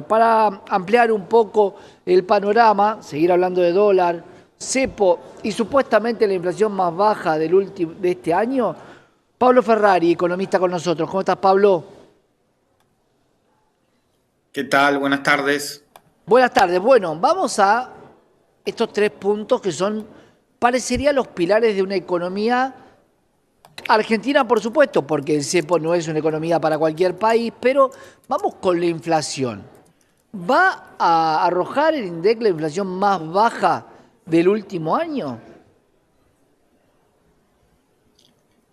Para ampliar un poco el panorama, seguir hablando de dólar, cepo y supuestamente la inflación más baja de este año, Pablo Ferrari, economista con nosotros. ¿Cómo estás, Pablo? ¿Qué tal? Buenas tardes. Buenas tardes. Bueno, vamos a estos tres puntos que son, parecería los pilares de una economía argentina, por supuesto, porque el cepo no es una economía para cualquier país, pero vamos con la inflación. ¿Va a arrojar el INDEC la inflación más baja del último año?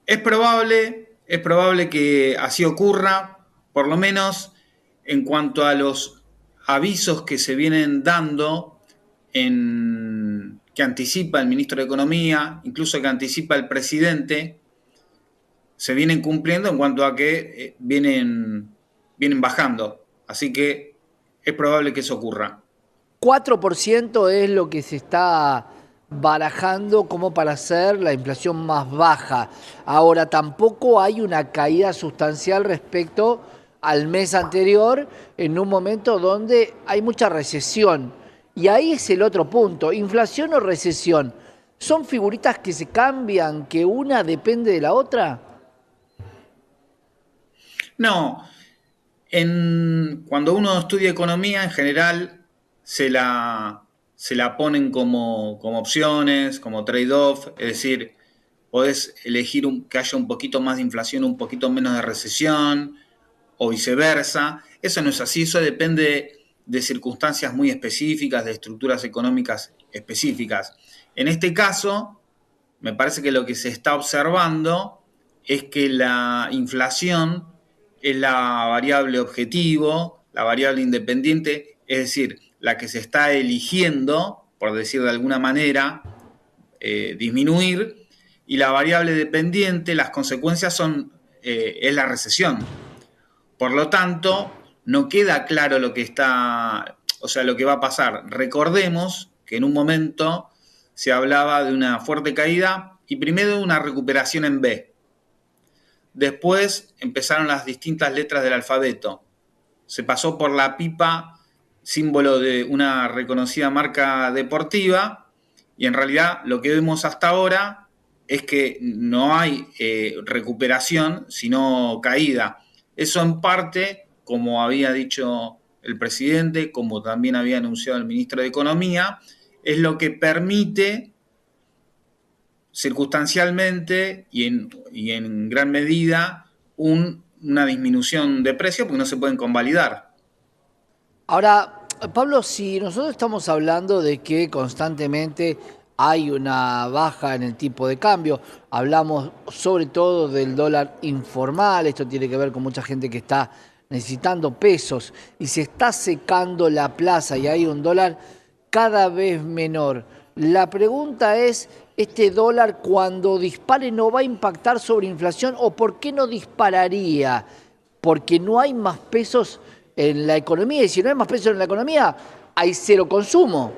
Es probable que así ocurra, por lo menos en cuanto a los avisos que se vienen dando, que anticipa el ministro de Economía, incluso que anticipa el presidente, se vienen cumpliendo en cuanto a que vienen bajando. Así que es probable que eso ocurra. 4% es lo que se está barajando como para ser la inflación más baja. Ahora, tampoco hay una caída sustancial respecto al mes anterior, en un momento donde hay mucha recesión. Y ahí es el otro punto, inflación o recesión. ¿Son figuritas que se cambian, que una depende de la otra? No, cuando uno estudia economía, en general se la ponen como opciones, como trade-off, es decir, podés elegir que haya un poquito más de inflación, un poquito menos de recesión, o viceversa. Eso no es así, eso depende de circunstancias muy específicas, de estructuras económicas específicas. En este caso, me parece que lo que se está observando es que la inflación es la variable objetivo, la variable independiente, es decir, la que se está eligiendo, por decir de alguna manera, disminuir, y la variable dependiente, las consecuencias es la recesión. Por lo tanto, no queda claro lo que va a pasar. Recordemos que en un momento se hablaba de una fuerte caída y primero de una recuperación en B. Después empezaron las distintas letras del alfabeto. Se pasó por la pipa, símbolo de una reconocida marca deportiva, y en realidad lo que vemos hasta ahora es que no hay recuperación, sino caída. Eso en parte, como había dicho el presidente, como también había anunciado el ministro de Economía, es lo que permite circunstancialmente y en gran medida una disminución de precios porque no se pueden convalidar. Ahora, Pablo, si nosotros estamos hablando de que constantemente hay una baja en el tipo de cambio, hablamos sobre todo del dólar informal, esto tiene que ver con mucha gente que está necesitando pesos y se está secando la plaza y hay un dólar cada vez menor. La pregunta es, ¿este dólar cuando dispare no va a impactar sobre inflación o por qué no dispararía? Porque no hay más pesos en la economía y si no hay más pesos en la economía, hay cero consumo.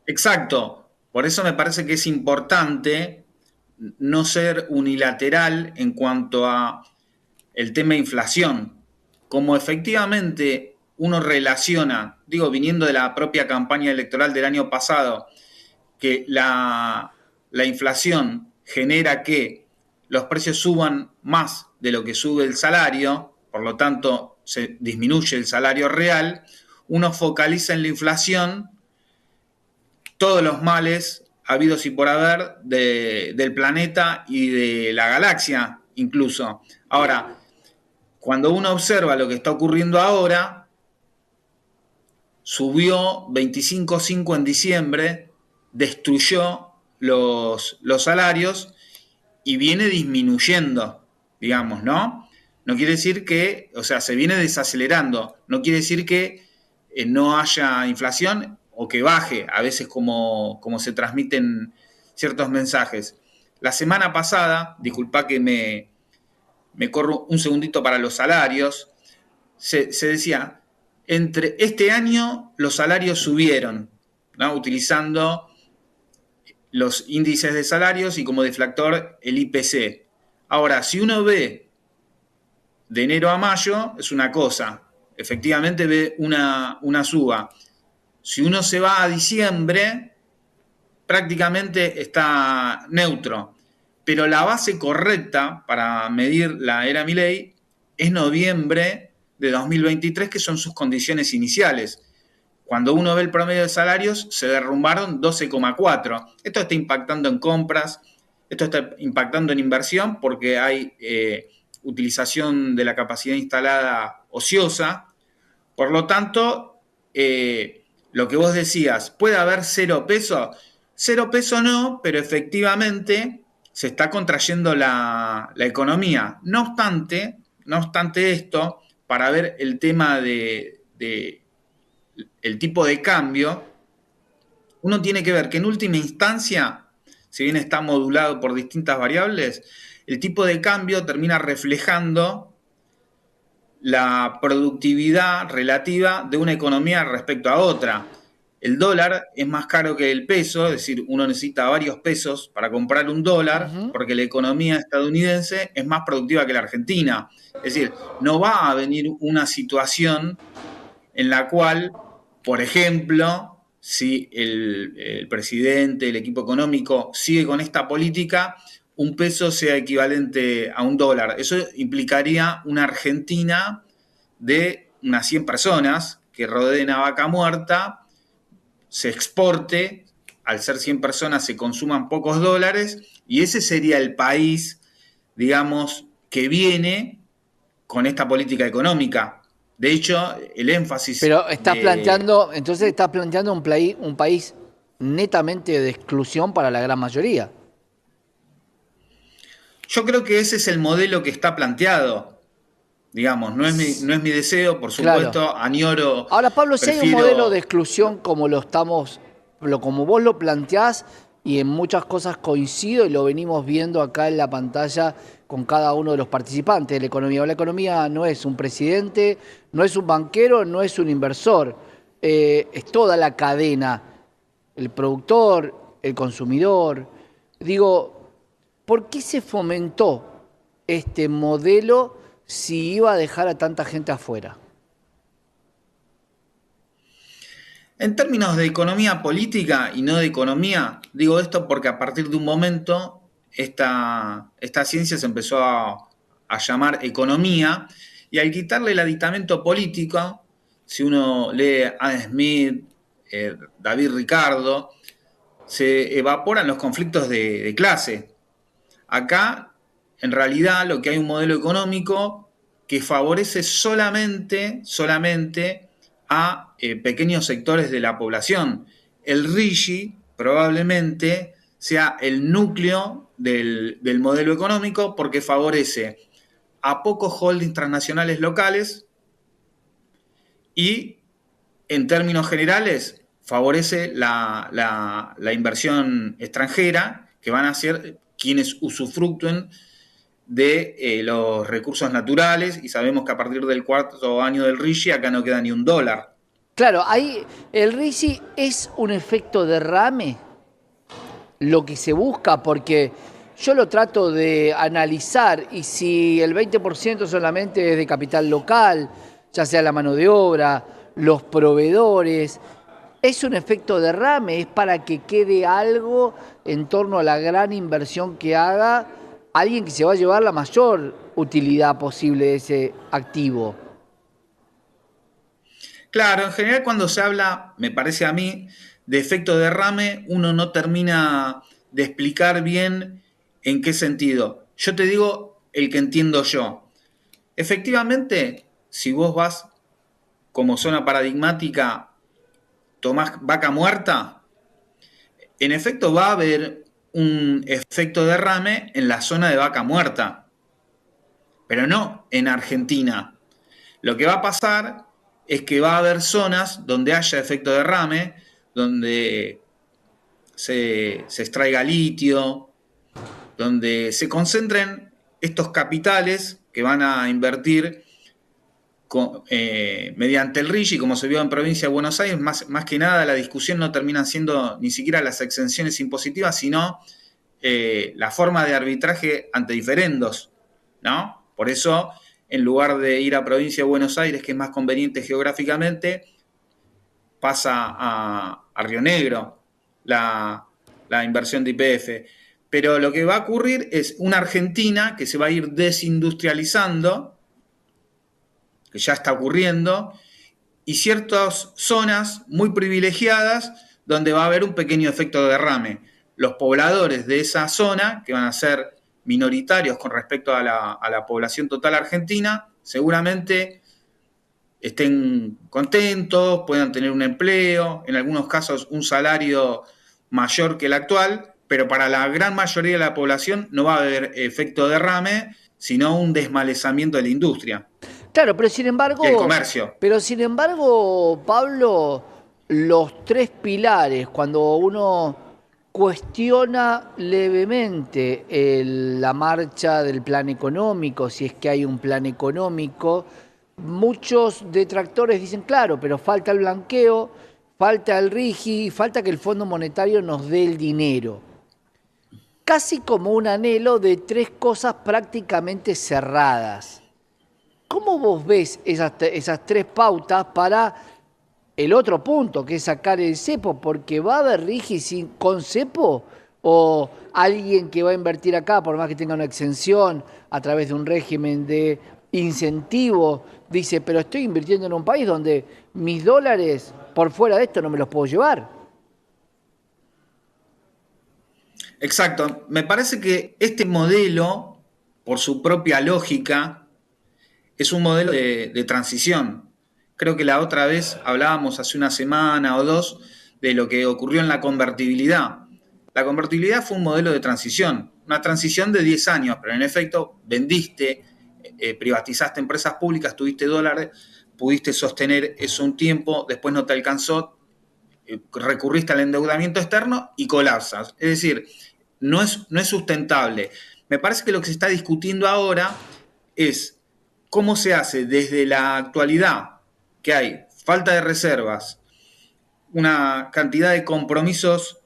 Exacto. Por eso me parece que es importante no ser unilateral en cuanto a el tema inflación. Como efectivamente uno relaciona, digo, viniendo de la propia campaña electoral del año pasado, que la inflación genera que los precios suban más de lo que sube el salario, por lo tanto se disminuye el salario real, uno focaliza en la inflación todos los males habidos y por haber del planeta y de la galaxia incluso. Ahora, cuando uno observa lo que está ocurriendo ahora, subió 25,5 en diciembre, destruyó los salarios y viene disminuyendo, digamos, ¿no? No quiere decir que, o sea, se viene desacelerando, no quiere decir que no haya inflación o que baje, a veces como se transmiten ciertos mensajes. La semana pasada, disculpa que me corro un segundito para los salarios, se decía, entre este año los salarios subieron, ¿no? Utilizando los índices de salarios y como deflactor el IPC. Ahora, si uno ve de enero a mayo es una cosa, efectivamente ve una suba. Si uno se va a diciembre, prácticamente está neutro. Pero la base correcta para medir la era Milei es noviembre de 2023, que son sus condiciones iniciales. Cuando uno ve el promedio de salarios, se derrumbaron 12,4. Esto está impactando en compras, esto está impactando en inversión porque hay utilización de la capacidad instalada ociosa. Por lo tanto, lo que vos decías, ¿puede haber 0 pesos? 0 pesos no, pero efectivamente se está contrayendo la economía. No obstante esto, para ver el tema de el tipo de cambio, uno tiene que ver que en última instancia, si bien está modulado por distintas variables, el tipo de cambio termina reflejando la productividad relativa de una economía respecto a otra. El dólar es más caro que el peso, es decir, uno necesita varios pesos para comprar un dólar, Ujú. porque la economía estadounidense es más productiva que la argentina. Es decir, no va a venir una situación en la cual, por ejemplo, si el presidente, el equipo económico sigue con esta política, un peso sea equivalente a un dólar. Eso implicaría una Argentina de unas 100 personas que rodeen a Vaca Muerta, se exporte, al ser 100 personas se consuman pocos dólares, y ese sería el país, digamos, que viene con esta política económica. De hecho, el énfasis Pero estás de... planteando, entonces estás planteando un país netamente de exclusión para la gran mayoría. Yo creo que ese es el modelo que está planteado, digamos, no es mi deseo, por Claro. supuesto, añoro, Ahora, Pablo, si hay un modelo de prefiero... exclusión como como vos lo planteás, y en muchas cosas coincido y lo venimos viendo acá en la pantalla con cada uno de los participantes de la economía. La economía no es un presidente, no es un banquero, no es un inversor, es toda la cadena, el productor, el consumidor. Digo, ¿por qué se fomentó este modelo si iba a dejar a tanta gente afuera? En términos de economía política y no de economía, digo esto porque a partir de un momento esta ciencia se empezó a llamar economía, y al quitarle el aditamento político, si uno lee Adam Smith, David Ricardo, se evaporan los conflictos de clase. Acá, en realidad, lo que hay un modelo económico que favorece solamente a pequeños sectores de la población. El RIGI probablemente sea el núcleo del modelo económico porque favorece a pocos holdings transnacionales locales y, en términos generales, favorece la inversión extranjera, que van a ser quienes usufructuen de los recursos naturales, y sabemos que a partir del cuarto año del RIGI acá no queda ni un dólar. Claro, ahí el RISI es un efecto derrame lo que se busca, porque yo lo trato de analizar y si el 20% solamente es de capital local, ya sea la mano de obra, los proveedores, es un efecto derrame, es para que quede algo en torno a la gran inversión que haga alguien que se va a llevar la mayor utilidad posible de ese activo. Claro, en general cuando se habla, me parece a mí, de efecto derrame, uno no termina de explicar bien en qué sentido. Yo te digo el que entiendo yo. Efectivamente, si vos vas como zona paradigmática, tomás Vaca Muerta, en efecto va a haber un efecto derrame en la zona de Vaca Muerta, pero no en Argentina. Lo que va a pasar es que va a haber zonas donde haya efecto derrame, donde se extraiga litio, donde se concentren estos capitales que van a invertir mediante el RIGI, como se vio en provincia de Buenos Aires. Más que nada la discusión no termina siendo ni siquiera las exenciones impositivas, sino la forma de arbitraje ante diferendos, ¿no? Por eso en lugar de ir a provincia de Buenos Aires, que es más conveniente geográficamente, pasa a Río Negro la inversión de YPF. Pero lo que va a ocurrir es una Argentina que se va a ir desindustrializando, que ya está ocurriendo, y ciertas zonas muy privilegiadas donde va a haber un pequeño efecto de derrame. Los pobladores de esa zona, que van a ser minoritarios con respecto a la población total argentina, seguramente estén contentos, puedan tener un empleo, en algunos casos un salario mayor que el actual, pero para la gran mayoría de la población no va a haber efecto derrame, sino un desmalezamiento de la industria Claro, y el comercio. pero sin embargo, Pablo, los tres pilares, cuando uno cuestiona levemente la marcha del plan económico, si es que hay un plan económico, muchos detractores dicen, claro, pero falta el blanqueo, falta el RIGI, falta que el Fondo Monetario nos dé el dinero. Casi como un anhelo de tres cosas prácticamente cerradas. ¿Cómo vos ves esas tres pautas para el otro punto, que es sacar el cepo? Porque va a haber RIGI con cepo, o alguien que va a invertir acá, por más que tenga una exención a través de un régimen de incentivo, dice, pero estoy invirtiendo en un país donde mis dólares por fuera de esto no me los puedo llevar. Exacto. Me parece que este modelo, por su propia lógica, es un modelo de transición. Creo que la otra vez hablábamos hace una semana o dos de lo que ocurrió en la convertibilidad. La convertibilidad fue un modelo de transición, una transición de 10 años, pero en efecto vendiste, privatizaste empresas públicas, tuviste dólares, pudiste sostener eso un tiempo, después no te alcanzó, recurriste al endeudamiento externo y colapsas. Es decir, no es sustentable. Me parece que lo que se está discutiendo ahora es cómo se hace desde la actualidad, que hay falta de reservas, una cantidad de compromisos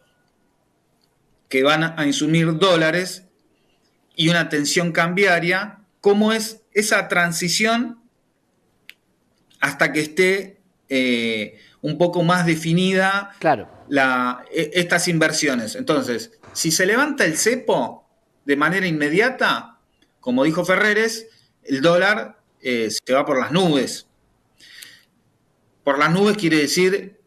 que van a insumir dólares y una tensión cambiaria, cómo es esa transición hasta que esté un poco más definida Claro. estas inversiones. Entonces, si se levanta el cepo de manera inmediata, como dijo Ferreres, el dólar se va por las nubes. Por las nubes quiere decir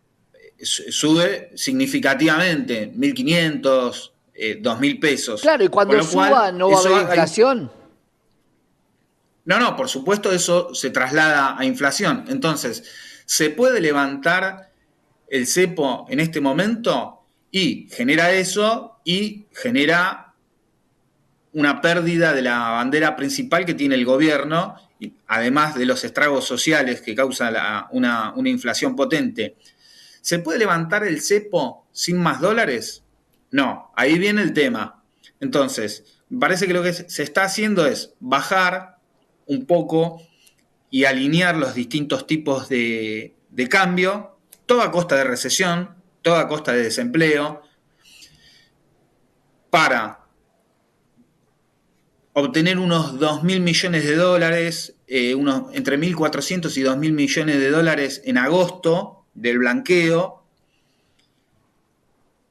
sube significativamente, 1.500, 2.000 pesos. Claro, y Con cuando lo suba cual, no va a eso haber inflación. no, por supuesto eso se traslada a inflación. Entonces, ¿se puede levantar el cepo en este momento? Y genera eso y genera una pérdida de la bandera principal que tiene el gobierno, además de los estragos sociales que causa una inflación potente. ¿Se puede levantar el cepo sin más dólares? No, ahí viene el tema. Entonces, me parece que lo que se está haciendo es bajar un poco y alinear los distintos tipos de cambio, todo a costa de recesión, todo a costa de desempleo, para obtener unos 2.000 millones de dólares, entre 1.400 y 2.000 millones de dólares en agosto del blanqueo,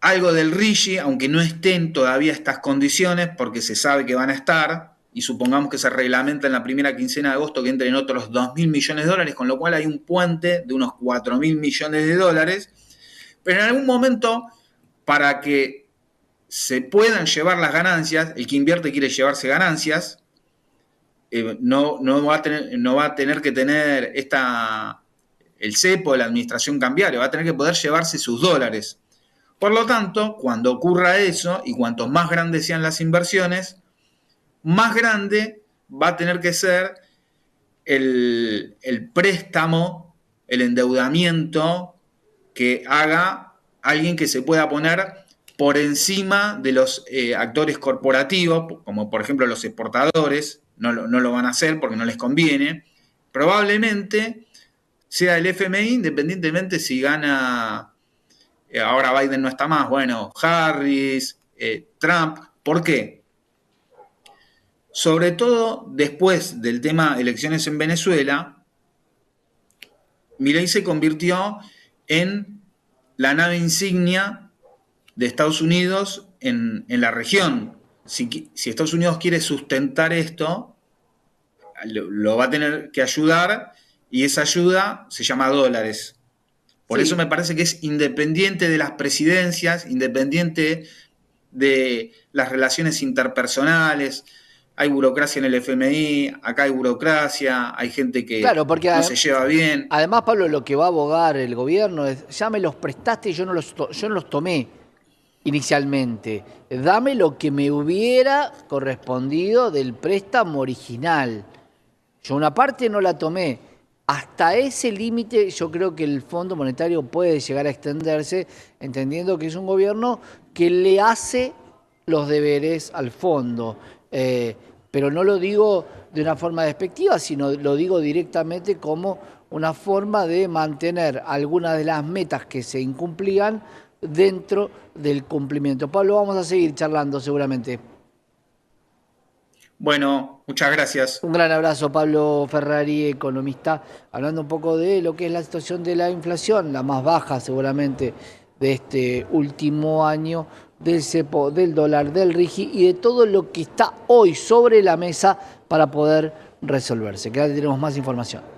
algo del RIGI, aunque no estén todavía estas condiciones, porque se sabe que van a estar, y supongamos que se reglamenta en la primera quincena de agosto que entren otros 2.000 millones de dólares, con lo cual hay un puente de unos 4.000 millones de dólares, pero en algún momento, para que se puedan llevar las ganancias, el que invierte quiere llevarse ganancias, no va a tener que tener el cepo de la administración cambiaria, va a tener que poder llevarse sus dólares. Por lo tanto, cuando ocurra eso, y cuanto más grandes sean las inversiones, más grande va a tener que ser el préstamo, el endeudamiento que haga alguien que se pueda poner por encima de los actores corporativos, como por ejemplo los exportadores, no lo van a hacer porque no les conviene. Probablemente sea el FMI, independientemente si gana, ahora Biden no está más, bueno, Harris, Trump. ¿Por qué? Sobre todo después del tema elecciones en Venezuela, Milei se convirtió en la nave insignia de Estados Unidos en la región. Si Estados Unidos quiere sustentar esto, lo va a tener que ayudar y esa ayuda se llama dólares. Por eso Sí, me parece que es independiente de las presidencias, independiente de las relaciones interpersonales. Hay burocracia en el FMI, acá hay burocracia, hay gente que claro, porque no se lleva bien. además, Pablo, lo que va a abogar el gobierno es, ya me los prestaste y yo no los tomé inicialmente. Dame lo que me hubiera correspondido del préstamo original. Yo una parte no la tomé. Hasta ese límite yo creo que el Fondo Monetario puede llegar a extenderse, entendiendo que es un gobierno que le hace los deberes al fondo. Pero no lo digo de una forma despectiva, sino lo digo directamente como una forma de mantener algunas de las metas que se incumplían dentro del cumplimiento. Pablo, vamos a seguir charlando seguramente. Bueno, muchas gracias. Un gran abrazo, Pablo Ferrari, economista, hablando un poco de lo que es la situación de la inflación, la más baja seguramente de este último año, del cepo, del dólar, del RIGI y de todo lo que está hoy sobre la mesa para poder resolverse. Que ahora tenemos más información.